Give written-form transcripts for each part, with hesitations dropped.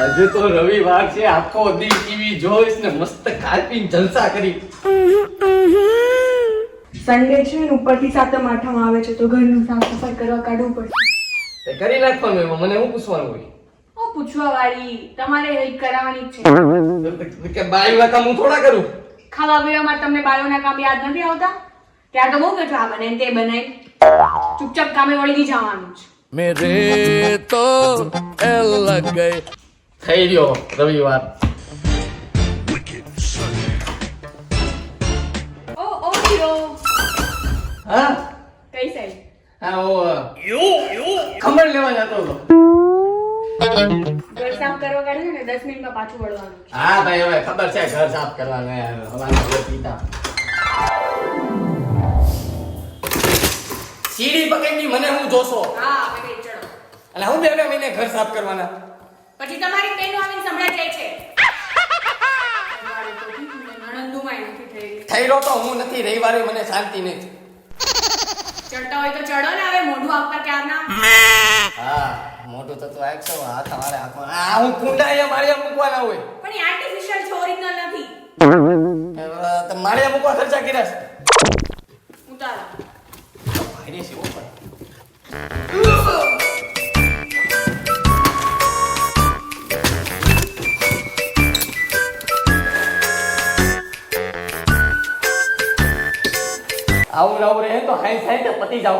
આજે તો રવિવાર છે, આખો દી ટીવી જોઈશ ને મસ્ત ખાઈ જલસા કરી. સન્ડે છે ને ઉપરથી સાતમ આઠમ આવે છે તો ઘરનું સાફ સફાઈ કરવા કાઢવું પડશે. તે કરી નાખવાનું એમાં મને શું પૂછવાનું હોય? ઓ પૂછવા વાળી તમારે હેલ્પ કરાવવાની જ છે. કે બાયુના કામ હું થોડા કરું? ખાવા પીવામાં તમને બાયોના કામ યાદ નથી આવતા? ત્યાં તો બહુ કચરો આ બને ને તે બનાય. ચૂપચાપ કામે વળગી જવાનું છે. મેરે તો એલ લગ ગઈ. થઈ ગયો રવિવાર. ઓ હીરો હા કઈ સાઈડ? હા ઓ ખમણ લેવા જતો હતો. ઘર સાફ કરવા કાઢ્યું ને 10 મિનિટમાં પાછું વળવાનું છે. હા ભાઈ હવે ખબર છે ઘર સાફ કરવાનું હવાના પીતા. સીડી પકડની મને હું જોશો? હા પકડી ચડો. એટલે હું 2 મહિને ઘર સાફ કરવાના. પછી તમારી બેનો આવીને સંભળાઈ જાય છે. નણંદુમાં નથી થઈ. થઈ રહ્યો તો હું નથી, રવિવારે મને શાંતિ નથી. ચડતા હોય તો ચડો ને, હવે મોઢું આપતા ક્યારના. હા મોટું તો તું આખો હાથ મારે હાથમાં. આ હું કુંડાયા માળિયા મૂકવાના હોય. પણ એ આર્ટિફિશિયલ છે, ઓરિજિનલ નથી. તો માળિયા મૂકવા ખર્ચા કર્યા છે. ઉતારો. ભાઈ છે ઉપર. આવું નવું રહે તો હાઈ પતી જાવ.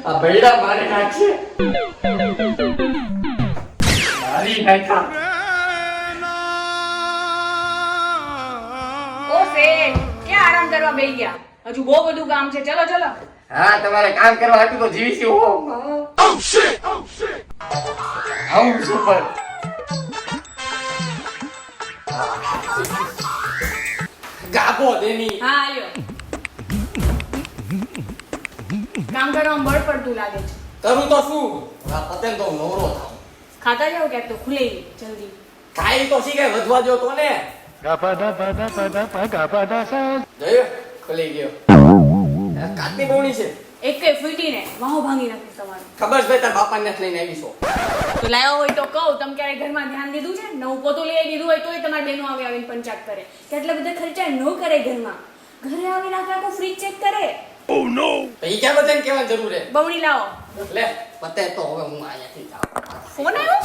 આ બૈડા મારે નાખશે. મારી નાખા. ઓ શેઠ, ક્યાં આરામ કરવા બેસી ગયા? હજુ બહુ બધું કામ છે. ચલો ચલો. હા તમારે કામ કરવા હતું તો જીવીસી હો. આવું સુપર. ગાબો દેની. હા આલ્યો. કામ કરવામાં બળ પડતું લાગે છે. કરું તો શું? આ પતંગ તો નવરો થાવ. ખાતા જાવ ક્યાંક તો ખુલે જલ્દી. ખાઈ તો શીખે વધવા જો તો ને. જોયું? ખુલી ગયો. કાટની બોણી છે. એકે ફૂટીને વાહો ભાંગી નાખીશ તમારું. ખબર છે ભાઈ તાર બાપાને જ લઈને આવીશો. તો લાવ્યો હોય તો કહું. તમે ક્યારે ઘરમાં ધ્યાન દીધું છે? નવું પોતું લઈ દીધું હોય તોય તમારી બહેનો આવીને પંચાયત કરે કે આટલા બધા ખર્ચા ન કરે ઘરમાં. ઘરે આવીને આખો ફ્રીજ ચેક કરે. ઓ નો. તો ઈ ક્યાં બધાને કહેવાની જરૂર છે? બવણી લાવો. લે પતે તો હવે હું અહીંયાથી જાઉં. ફોન આવ્યો?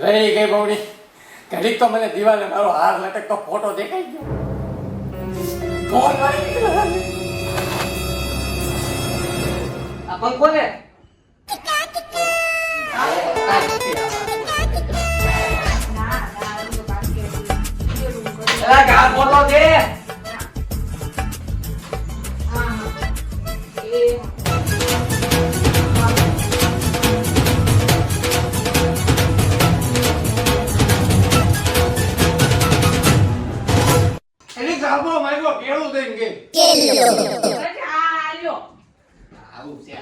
રહી ગઈ બવડી. ઘડીક તો મને દિવાલે મારો હાર લટકતો ફોટો દેખાઈ ગયો. ફોન મારી દીકરા. આ પંખો ને એલા ગા ફોટો દે. એની ગાબો માર્યો કેળું દઈને ગઈ. આવું છે.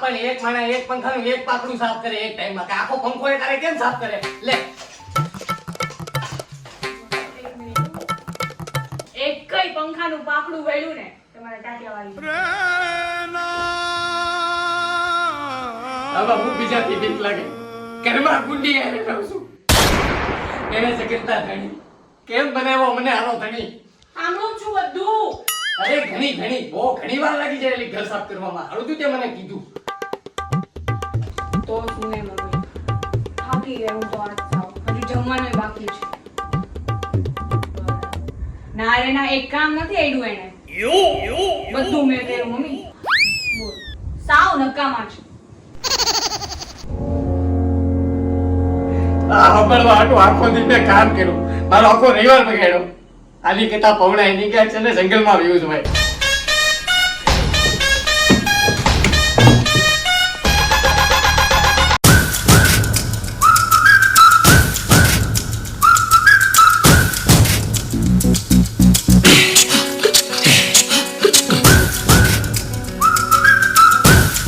પણ એક માણસ એક પંખાનું એક પાકડું સાફ કરે એક ટાઈમમાં. કે આખો પંખો એ તારે કેમ સાફ કરે? લે એક કઈ પંખાનું પાકડું વેળ્યું ને તમારે ટાટિયાવાળી. હવે હું બીજાથી બીક લાગે. ઘરમાં ગુંડી આવી રહું છું. એને સગીરતા ધણી કેમ બનાવ્યો મને આનો ધણી? સાંભળું છું બધું. અરે ઘણી બહુ ઘણી વાર લાગી જાય એટલે ઘર સાફ કરવામાં. હારું તું તે મને કીધું. તો શું ને મમ્મી થાકી ગઈ હું તો આજ સાવ. હજુ જમવાનું બાકી છે. ના રે ના એક કામ નથી આડ્યું એને. બધું મેં કર્યું મમ્મી. બોલ સાવ નકામા છે. આ સાંભળવા હાટું આખો દી મેં કામ કર્યું, મારો આખો રવિવાર બગાડ્યો. આની કરતા પૌણા એની ગયા છે ને જંગલમાં વ્યૂઝ હોય.